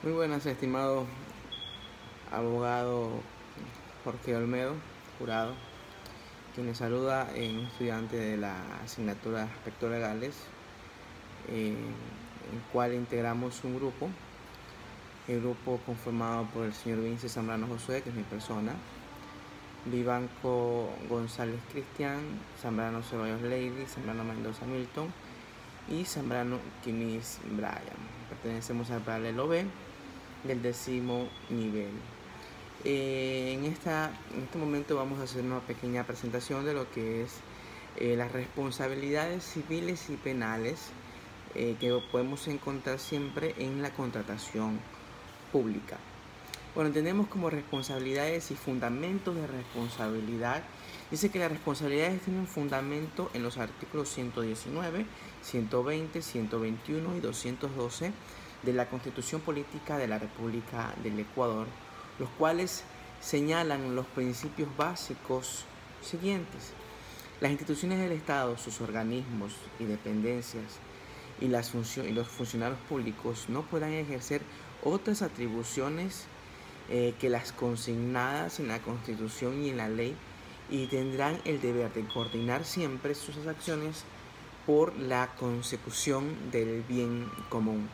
Muy buenas, estimado abogado Jorge Olmedo, jurado, quien les saluda, un estudiante de la asignatura de Aspectos Legales, en el cual integramos un grupo, el grupo conformado por el señor Vince Zambrano Josué, que es mi persona, Vivanco González Cristian, Zambrano Ceballos Lady, Zambrano Mendoza Milton y Zambrano Quimis Brian. Pertenecemos al paralelo B del 10º nivel. En este momento vamos a hacer una pequeña presentación de lo que es las responsabilidades civiles y penales que podemos encontrar siempre en la contratación pública. Bueno, entendemos como responsabilidades y fundamentos de responsabilidad. Dice que las responsabilidades tienen fundamento en los artículos 119, 120, 121 y 212 de la Constitución Política de la República del Ecuador, los cuales señalan los principios básicos siguientes. Las instituciones del Estado, sus organismos y dependencias y los funcionarios públicos no podrán ejercer otras atribuciones que las consignadas en la Constitución y en la ley, y tendrán el deber de coordinar siempre sus acciones por la consecución del bien común.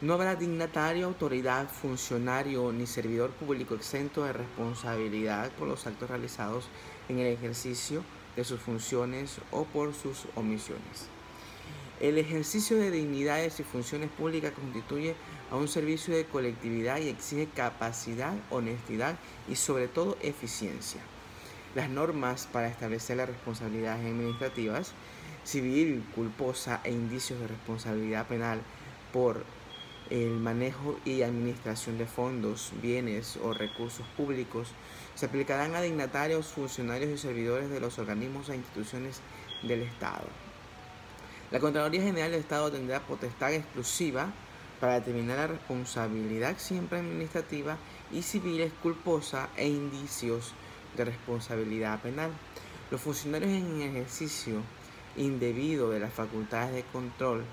No habrá dignatario, autoridad, funcionario ni servidor público exento de responsabilidad por los actos realizados en el ejercicio de sus funciones o por sus omisiones. El ejercicio de dignidades y funciones públicas constituye a un servicio de colectividad y exige capacidad, honestidad y sobre todo eficiencia. Las normas para establecer las responsabilidades administrativas, civil, culposa e indicios de responsabilidad penal por el manejo y administración de fondos, bienes o recursos públicos se aplicarán a dignatarios, funcionarios y servidores de los organismos e instituciones del Estado. La Contraloría General del Estado tendrá potestad exclusiva para determinar la responsabilidad siempre administrativa y civil culposa e indicios de responsabilidad penal. Los funcionarios en ejercicio indebido de las facultades de control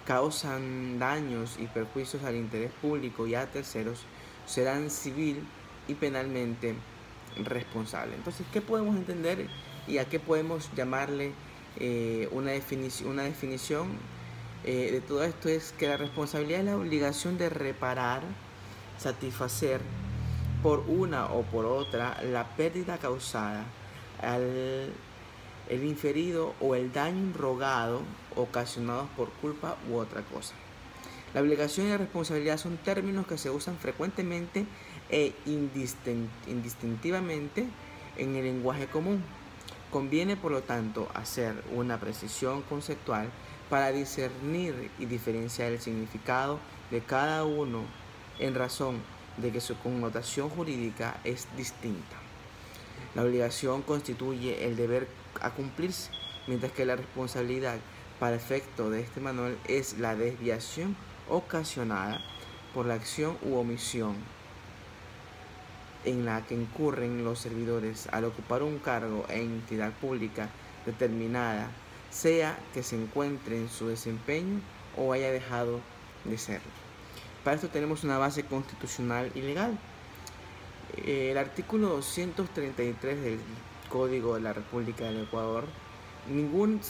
causan daños y perjuicios al interés público y a terceros, serán civil y penalmente responsables. Entonces, ¿qué podemos entender y a qué podemos llamarle una definición de todo esto? Es que la responsabilidad es la obligación de reparar, satisfacer por una o por otra la pérdida causada, el inferido o el daño rogado ocasionados por culpa u otra cosa. La obligación y la responsabilidad son términos que se usan frecuentemente e indistintivamente en el lenguaje común. Conviene, por lo tanto, hacer una precisión conceptual para discernir y diferenciar el significado de cada uno en razón de que su connotación jurídica es distinta. La obligación constituye el deber a cumplirse, mientras que la responsabilidad, para efecto de este manual, es la desviación ocasionada por la acción u omisión en la que incurren los servidores al ocupar un cargo en entidad pública determinada, sea que se encuentre en su desempeño o haya dejado de serlo. Para esto tenemos una base constitucional y legal. El artículo 233 del Código de la República del Ecuador: ninguna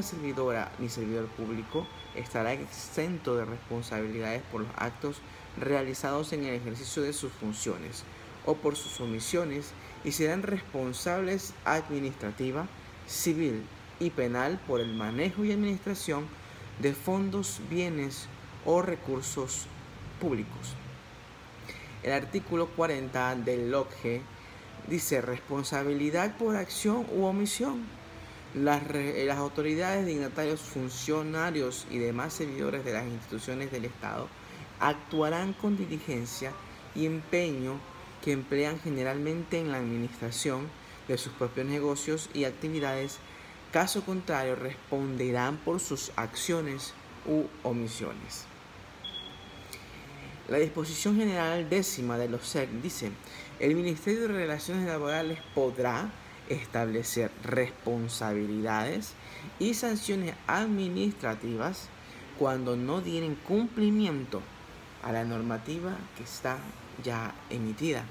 servidora ni servidor público estará exento de responsabilidades por los actos realizados en el ejercicio de sus funciones o por sus omisiones, y serán responsables administrativa, civil y penal por el manejo y administración de fondos, bienes o recursos públicos. El artículo 40 del LOGE dice: responsabilidad por acción u omisión. Las autoridades, dignatarios, funcionarios y demás servidores de las instituciones del Estado actuarán con diligencia y empeño que emplean generalmente en la administración de sus propios negocios y actividades. Caso contrario, responderán por sus acciones u omisiones. La disposición general 10ª de los SEC dice: el Ministerio de Relaciones Laborales podrá establecer responsabilidades y sanciones administrativas cuando no dieren cumplimiento a la normativa que está ya emitida.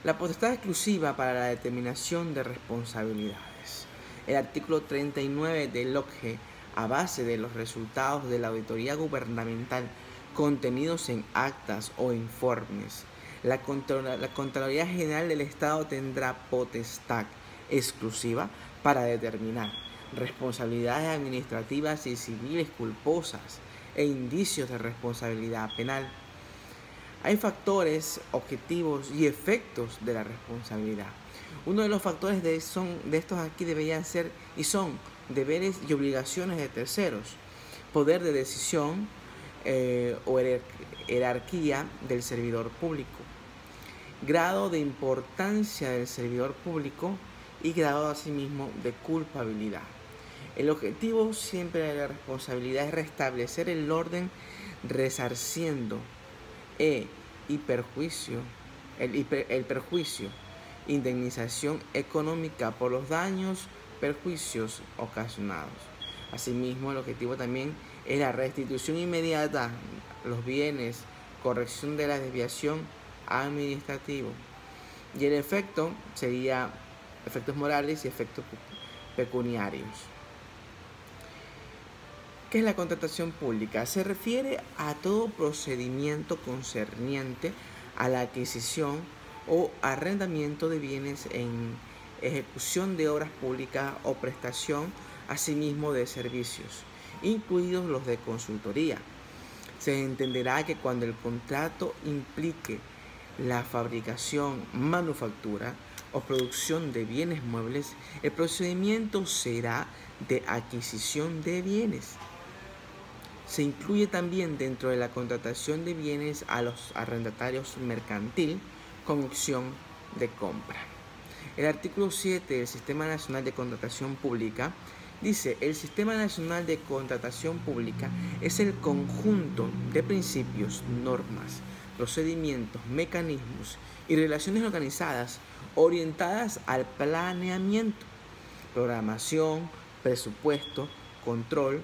La potestad exclusiva para la determinación de responsabilidades. El artículo 39 del OCGE, a base de los resultados de la auditoría gubernamental contenidos en actas o informes, la Contraloría General del Estado tendrá potestad exclusiva para determinar responsabilidades administrativas y civiles culposas e indicios de responsabilidad penal. Hay factores, objetivos y efectos de la responsabilidad. Uno de los factores de estos aquí deberían ser y son deberes y obligaciones de terceros, poder de decisión o jerarquía del servidor público, grado de importancia del servidor público y grado asimismo de culpabilidad. El objetivo siempre de la responsabilidad es restablecer el orden resarciendo el perjuicio, indemnización económica por los daños, perjuicios ocasionados. Asimismo, el objetivo también es la restitución inmediata de los bienes, corrección de la desviación administrativa. Y el efecto sería efectos morales y efectos pecuniarios. ¿Qué es la contratación pública? Se refiere a todo procedimiento concerniente a la adquisición o arrendamiento de bienes en ejecución de obras públicas o prestación asimismo de servicios, incluidos los de consultoría. Se entenderá que cuando el contrato implique la fabricación, manufactura o producción de bienes muebles, el procedimiento será de adquisición de bienes. Se incluye también dentro de la contratación de bienes a los arrendatarios mercantil con opción de compra. El artículo 7 del Sistema Nacional de Contratación Pública dice: el Sistema Nacional de Contratación Pública es el conjunto de principios, normas, procedimientos, mecanismos y relaciones organizadas orientadas al planeamiento, programación, presupuesto, control,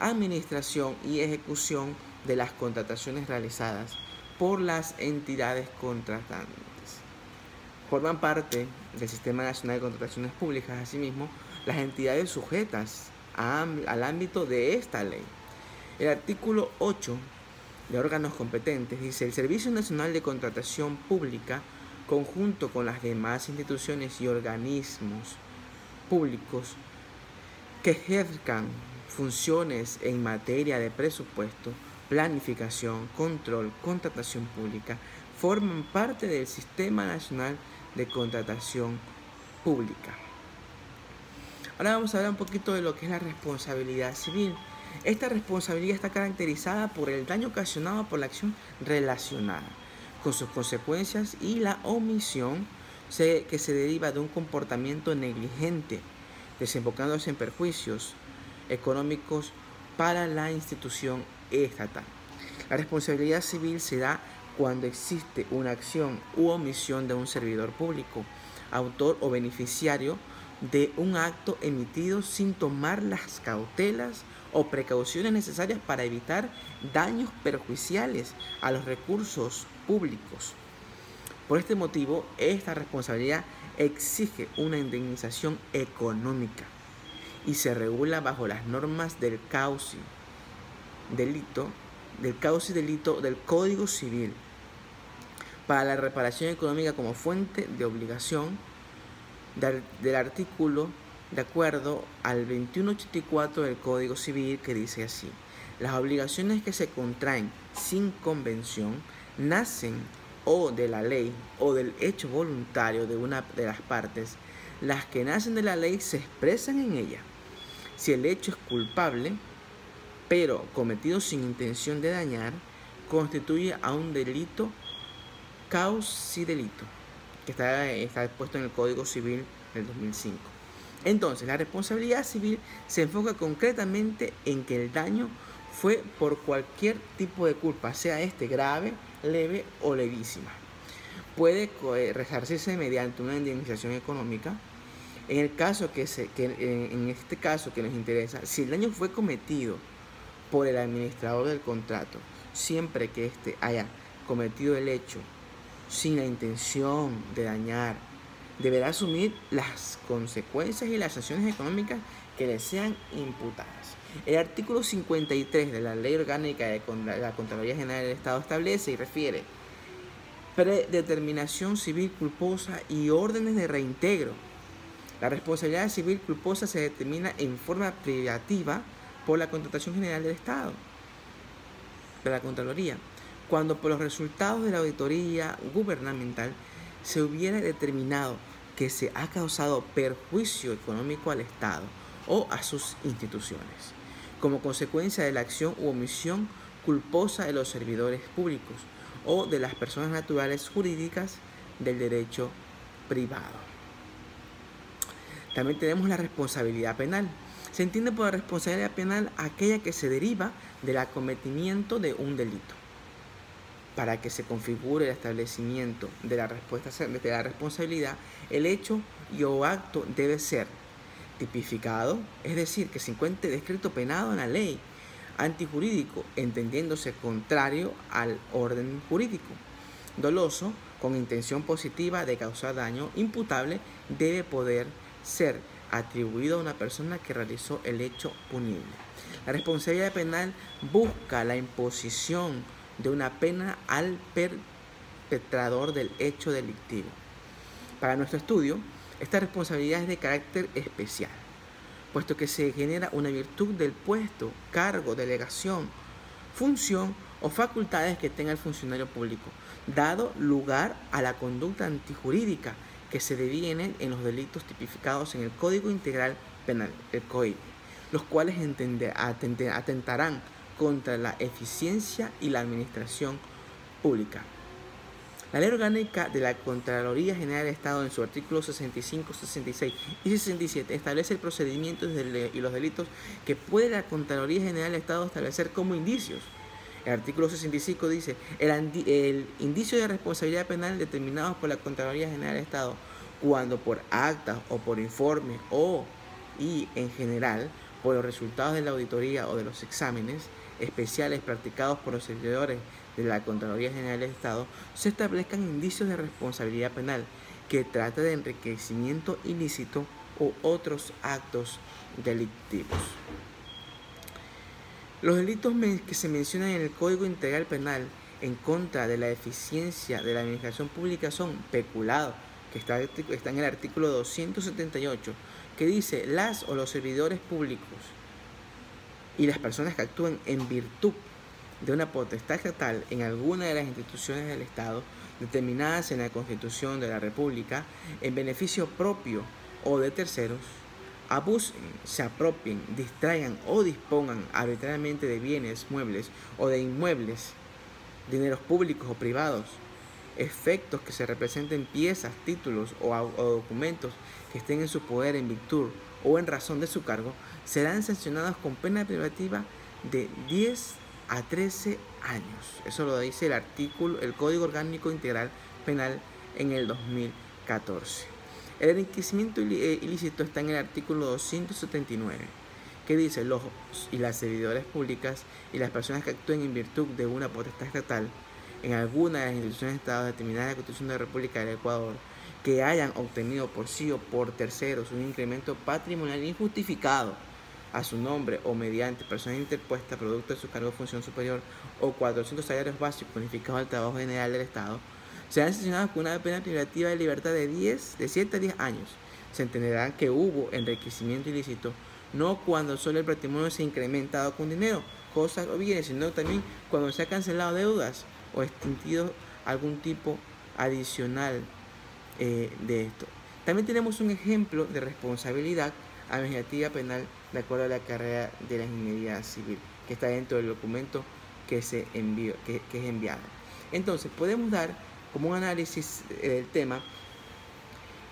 administración y ejecución de las contrataciones realizadas por las entidades contratantes. Forman parte del Sistema Nacional de Contrataciones Públicas, asimismo, las entidades sujetas al ámbito de esta ley. El artículo 8 de órganos competentes dice: el Servicio Nacional de Contratación Pública, conjunto con las demás instituciones y organismos públicos que ejerzan funciones en materia de presupuesto, planificación, control, contratación pública, forman parte del Sistema Nacional de Contratación Pública. Ahora vamos a hablar un poquito de lo que es la responsabilidad civil. Esta responsabilidad está caracterizada por el daño ocasionado por la acción relacionada con sus consecuencias y la omisión que se deriva de un comportamiento negligente, desembocándose en perjuicios económicos para la institución estatal. La responsabilidad civil se da cuando existe una acción u omisión de un servidor público, autor o beneficiario de un acto emitido sin tomar las cautelas o precauciones necesarias para evitar daños perjudiciales a los recursos públicos. Por este motivo, esta responsabilidad exige una indemnización económica y se regula bajo las normas del causa y delito del Código Civil para la reparación económica como fuente de obligación del artículo de acuerdo al 2184 del Código Civil, que dice así: las obligaciones que se contraen sin convención nacen o de la ley o del hecho voluntario de una de las partes. Las que nacen de la ley se expresan en ella. Si el hecho es culpable, pero cometido sin intención de dañar, constituye a un delito causidelito, que está puesto en el Código Civil del 2005. Entonces, la responsabilidad civil se enfoca concretamente en que el daño fue por cualquier tipo de culpa, sea este grave, leve o levísima. Puede resarcirse mediante una indemnización económica. En este caso que nos interesa, si el daño fue cometido por el administrador del contrato, siempre que éste haya cometido el hecho sin la intención de dañar, deberá asumir las consecuencias y las sanciones económicas que le sean imputadas. El artículo 53 de la Ley Orgánica de la Contraloría General del Estado establece y refiere predeterminación civil culposa y órdenes de reintegro. La responsabilidad civil culposa se determina en forma privativa por la Contratación General del Estado, de la Contraloría, cuando por los resultados de la auditoría gubernamental se hubiera determinado que se ha causado perjuicio económico al Estado o a sus instituciones, como consecuencia de la acción u omisión culposa de los servidores públicos o de las personas naturales jurídicas del derecho privado. También tenemos la responsabilidad penal. Se entiende por la responsabilidad penal aquella que se deriva del acometimiento de un delito. Para que se configure el establecimiento de la responsabilidad, el hecho y o acto debe ser tipificado, es decir, que se encuentre descrito penado en la ley, antijurídico, entendiéndose contrario al orden jurídico, doloso, con intención positiva de causar daño, imputable, debe poder ser atribuido a una persona que realizó el hecho punible. La responsabilidad penal busca la imposición de una pena al perpetrador del hecho delictivo. Para nuestro estudio, esta responsabilidad es de carácter especial, puesto que se genera una virtud del puesto, cargo, delegación, función o facultades que tenga el funcionario público, dado lugar a la conducta antijurídica que se devienen en los delitos tipificados en el Código Integral Penal, el COIP, los cuales atentarán contra la eficiencia y la administración pública. La Ley Orgánica de la Contraloría General del Estado, en su artículo 65, 66 y 67, establece el procedimiento y los delitos que puede la Contraloría General del Estado establecer como indicios. El artículo 65 dice: el indicio de responsabilidad penal determinados por la Contraloría General del Estado, cuando por actas o por informe y en general por los resultados de la auditoría o de los exámenes especiales practicados por los servidores de la Contraloría General del Estado, se establezcan indicios de responsabilidad penal que trate de enriquecimiento ilícito u otros actos delictivos. Los delitos que se mencionan en el Código Integral Penal en contra de la eficiencia de la administración pública son peculado, que está en el artículo 278, que dice: las o los servidores públicos y las personas que actúen en virtud de una potestad estatal en alguna de las instituciones del Estado determinadas en la Constitución de la República en beneficio propio o de terceros, abusen, se apropien, distraigan o dispongan arbitrariamente de bienes muebles o de inmuebles, dineros públicos o privados, efectos que se representen piezas, títulos o documentos que estén en su poder en virtud o en razón de su cargo, serán sancionados con pena privativa de 10 a 13 años. Eso lo dice el Código Orgánico Integral Penal en el 2014. El enriquecimiento ilícito está en el artículo 279, que dice: los y las servidores públicas y las personas que actúen en virtud de una potestad estatal en alguna de las instituciones de Estado determinadas en la Constitución de la República del Ecuador, que hayan obtenido por sí o por terceros un incremento patrimonial injustificado a su nombre o mediante persona interpuesta producto de su cargo de función superior o 400 salarios básicos bonificados al trabajo general del Estado, serán sancionados con una pena privativa de libertad de 7 a 10 años. Se entenderá que hubo enriquecimiento ilícito no cuando solo el patrimonio se ha incrementado con dinero, cosas o bienes, sino también cuando se ha cancelado deudas o extinguido algún tipo adicional de esto. También tenemos un ejemplo de responsabilidad administrativa penal de acuerdo a la carrera de la ingeniería civil, que está dentro del documento que es enviado. Entonces, podemos dar como un análisis del tema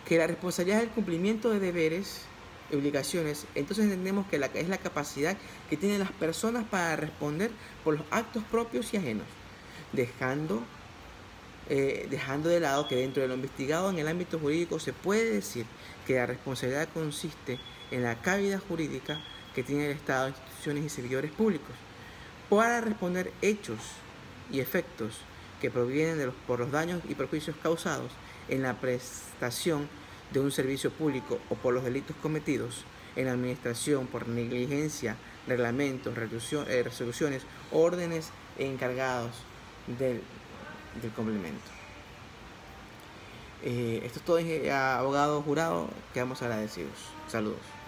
que la responsabilidad es el cumplimiento de deberes y obligaciones. Entonces entendemos que es la capacidad que tienen las personas para responder por los actos propios y ajenos, dejando de lado que dentro de lo investigado en el ámbito jurídico se puede decir que la responsabilidad consiste en la cavidad jurídica que tiene el Estado, instituciones y servidores públicos para responder hechos y efectos que provienen por los daños y perjuicios causados en la prestación de un servicio público o por los delitos cometidos en la administración por negligencia, reglamentos, resoluciones, órdenes e encargados del complemento. Esto es todo, abogado jurado, quedamos agradecidos. Saludos.